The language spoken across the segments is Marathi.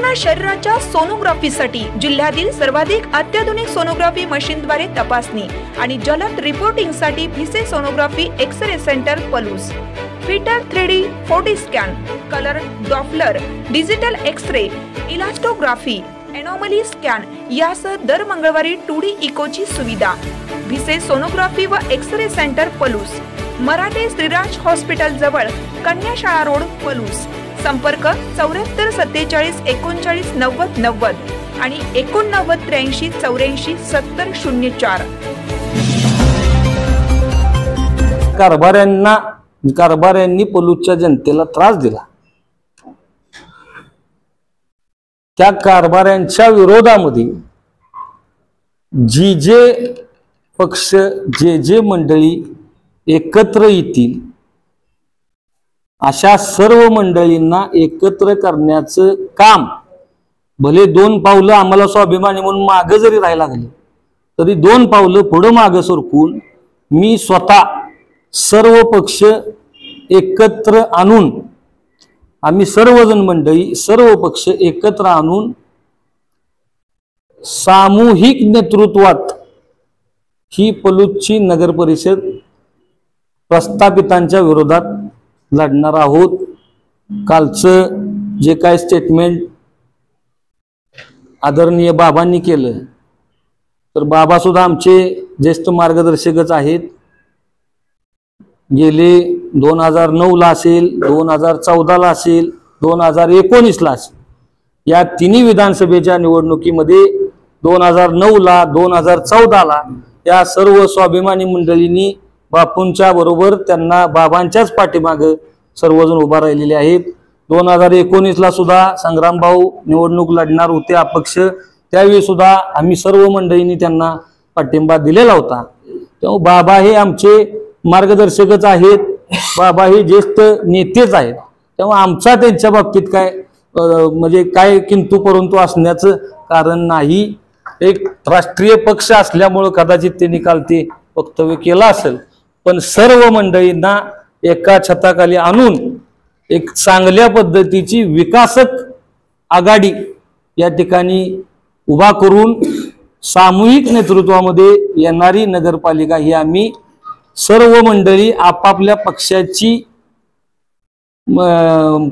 संपूर्ण शरीराच्या सोनोग्राफीसाठी जिल्ह्यातील सर्वाधिक अत्याधुनिक सोनोग्राफी मशीनद्वारे तपासणी आणि जलद रिपोर्टिंगसाठी Bhise sonography x-ray centre Palus, फिटर 3D 4D scan, colour Doppler, digital x-ray, elastography, anomaly scan यासह दर मंगळवारी 2D इकोची सुविधा. भिसे सोनोग्राफी व x-ray centre Palus, Marathe Shriraj hospital जवळ, कन्याशाळा रोड पलूस. संपर्क 74 47 39 90 90 आणि 89 83 84 70 04. कारभाऱ्यांनी पलूसच्या जनतेला त्रास दिला. त्या कारभाऱ्यांच्या विरोधामध्ये जे पक्ष जे मंडळी एकत्र येतील अशा सर्व मंडळींना एकत्र करण्याचं काम, भले 2 पावलं आम्हाला स्वाभिमानी म्हणून मागे जरी राहायला लागले तरी 2 पावलं पुढे मागे सरकून मी स्वतः सर्व पक्ष एकत्र आणून, आम्ही सर्वजण मंडळी सर्व पक्ष एकत्र आणून सामूहिक नेतृत्वात ही पलूसची नगर परिषद प्रस्थापितांच्या विरोधात लढणार आहोत. कालचं जे काय स्टेटमेंट आदरणीय बाबांनी केलं, तर बाबा सुद्धा आमचे ज्येष्ठ मार्गदर्शकच आहेत. गेले 2009 ला असेल, 2014 ला असेल, 2019 ला असेल, या तिन्ही विधानसभेच्या निवडणुकीमध्ये 2009 ला 2014 ला या सर्व स्वाभिमानी मंडळींनी बापूंच्या बरोबर त्यांना बाबांच्याच पाठीमागे सर्वजण उभा राहिलेले आहेत. 2019 ला सुद्धा संग्राम भाऊ निवडणूक लढणार होते अपक्ष, त्यावेळी सुद्धा आम्ही सर्व मंडळींनी त्यांना पाठिंबा दिलेला होता. तेव्हा बाबा हे आमचे मार्गदर्शकच आहेत, बाबा हे ज्येष्ठ नेतेच आहेत. तेव्हा आमचा त्यांच्या बाबतीत काय म्हणजे काय किंतु परंतु असण्याचं कारण नाही. एक राष्ट्रीय पक्ष असल्यामुळं कदाचित त्यांनी काल ते वक्तव्य केलं असेल, पण सर्व मंडळींना एका छताखाली आणून एक चांगल्या पद्धतीची विकासक आघाडी या ठिकाणी उभा करून सामूहिक नेतृत्वामध्ये येणारी नगरपालिका ही आम्ही सर्व मंडळी आपापल्या पक्षाची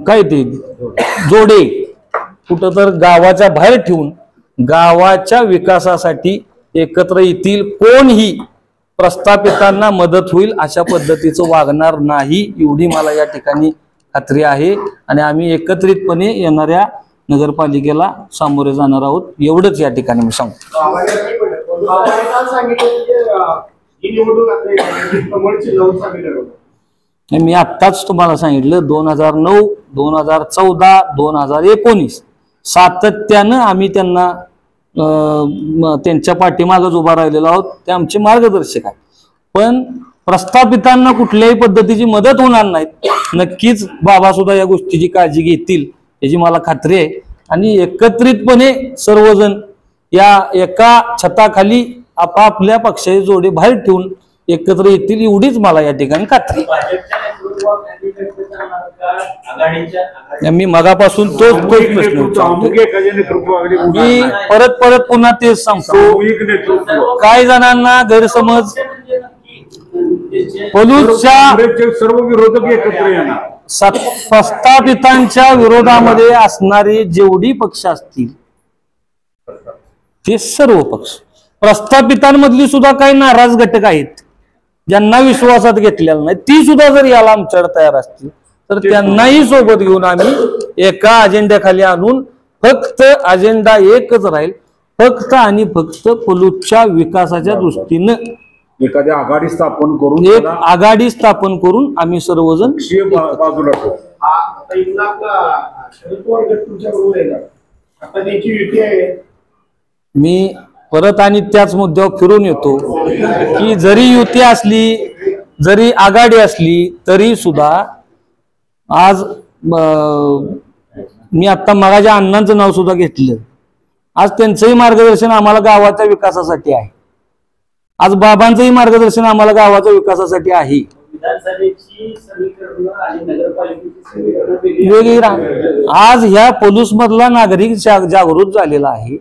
काय ते जोडे कुठं तर गावाच्या बाहेर ठेवून गावाच्या विकासासाठी एकत्र येतील. कोणही प्रस्थापितांना मदत होईल अशा पद्धतीचं वागणार नाही, एवढी मला या ठिकाणी खात्री आहे. आणि आम्ही एकत्रितपणे येणाऱ्या नगरपालिकेला सामोरे जाणार आहोत, एवढंच या ठिकाणी मी सांगतो. मी आत्ताच तुम्हाला सांगितलं 2009, 2014, 2019 सातत्यानं आम्ही त्यांना त्यांच्या पाठीमागच उभा राहिलेलो आहोत. ते आमचे मार्गदर्शक आहेत. पण प्रस्थापितांना कुठल्याही पद्धतीची मदत होणार नाही. नक्कीच बाबा सुद्धा या गोष्टीची काळजी घेतील याची मला खात्री आहे. आणि एकत्रितपणे सर्वजण या एका छताखाली आपापल्या पक्षाचे जोडे बाहेर ठेवून एकत्र येतील, एवढीच मला या ठिकाणी खात्री. मी मगापासून तोच प्रश्न मी परत पुन्हा तेच सांगतो. काही जणांना गैरसमज, पलूसच्या सर्व विरोधक एकत्र येणार, प्रस्थापितांच्या विरोधामध्ये असणारे जेवढी पक्ष असतील ते सर्व पक्ष, प्रस्थापितांमधली सुद्धा काही नाराज घटक आहेत ज्यांना विश्वासात घेतलेला नाही, ती सुद्धा जर याला आमच्याकडे तयार असतील तर त्यांनाही सोबत घेऊन आम्ही एका अजेंड्याखाली आणून फक्त अजेंडा एकच राहील, फक्त आणि फक्त पलूसच्या विकासाच्या दृष्टीनं एखादी आघाडी स्थापन करून, एक आघाडी स्थापन करून आम्ही सर्वजण बाजूला ठेवू. मी परत आणि त्याच मुद्द्यावर फिरून येतो की जरी युती असली, जरी आघाडी असली तरी सुद्धा आज मी आता मगाच्या अण्णांचं नाव सुद्धा घेतलं. आज त्यांचंही मार्गदर्शन आम्हाला गावाच्या विकासासाठी आहे. आज बाबांचंही मार्गदर्शन आम्हाला गावाच्या विकासासाठी आहे. आज ह्या पलूस मधला नागरिक जागृत झालेला आहे.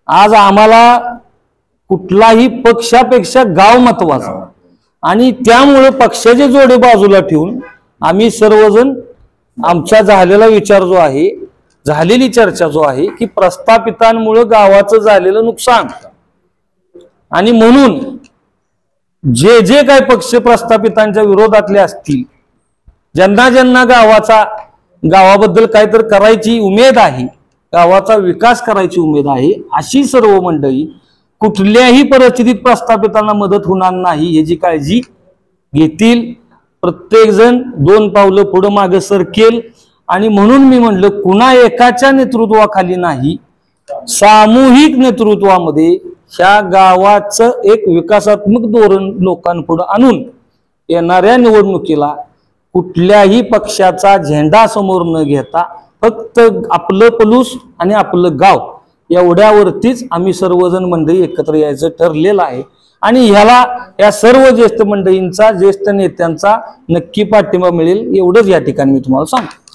आज आम्हाला कुठलाही पक्षापेक्षा गाव महत्वाचा आणि त्यामुळे पक्षाचे जोडे बाजूला ठेवून आम्ही सर्वजण आमचा झालेला विचार जो आहे, झालेली चर्चा जो आहे की प्रस्थापितांमुळे गावाचं झालेलं नुकसान आणि म्हणून जे जे काही पक्ष प्रस्थापितांच्या विरोधातले असतील, ज्यांना ज्यांना गावाबद्दल काहीतरी करायची उमेद आहे, गावाचा विकास करायची उमेद आहे, अशी सर्व मंडळी कुठल्याही परिस्थितीत प्रस्थापितांना मदत होणार नाही याची काळजी घेतील. प्रत्येक जण 2 पावलं पुढे मागे सरकेल आणि म्हणून मी म्हणलं कुणा एकाच्या नेतृत्वाखाली नाही, सामूहिक नेतृत्वामध्ये ह्या गावाचं एक विकासात्मक धोरण लोकांपुढे आणून येणाऱ्या निवडणुकीला कुठल्याही पक्षाचा झेंडा समोर न घेता फक्त आपलं पलूस आणि आपलं गाव एवढ्यावरतीच आम्ही सर्वजण मंडळी एकत्र यायचं ठरलेलं आहे. आणि ह्याला या सर्व ज्येष्ठ मंडळींचा, ज्येष्ठ नेत्यांचा नक्की पाठिंबा मिळेल एवढंच या ठिकाणी मी तुम्हाला सांगतो.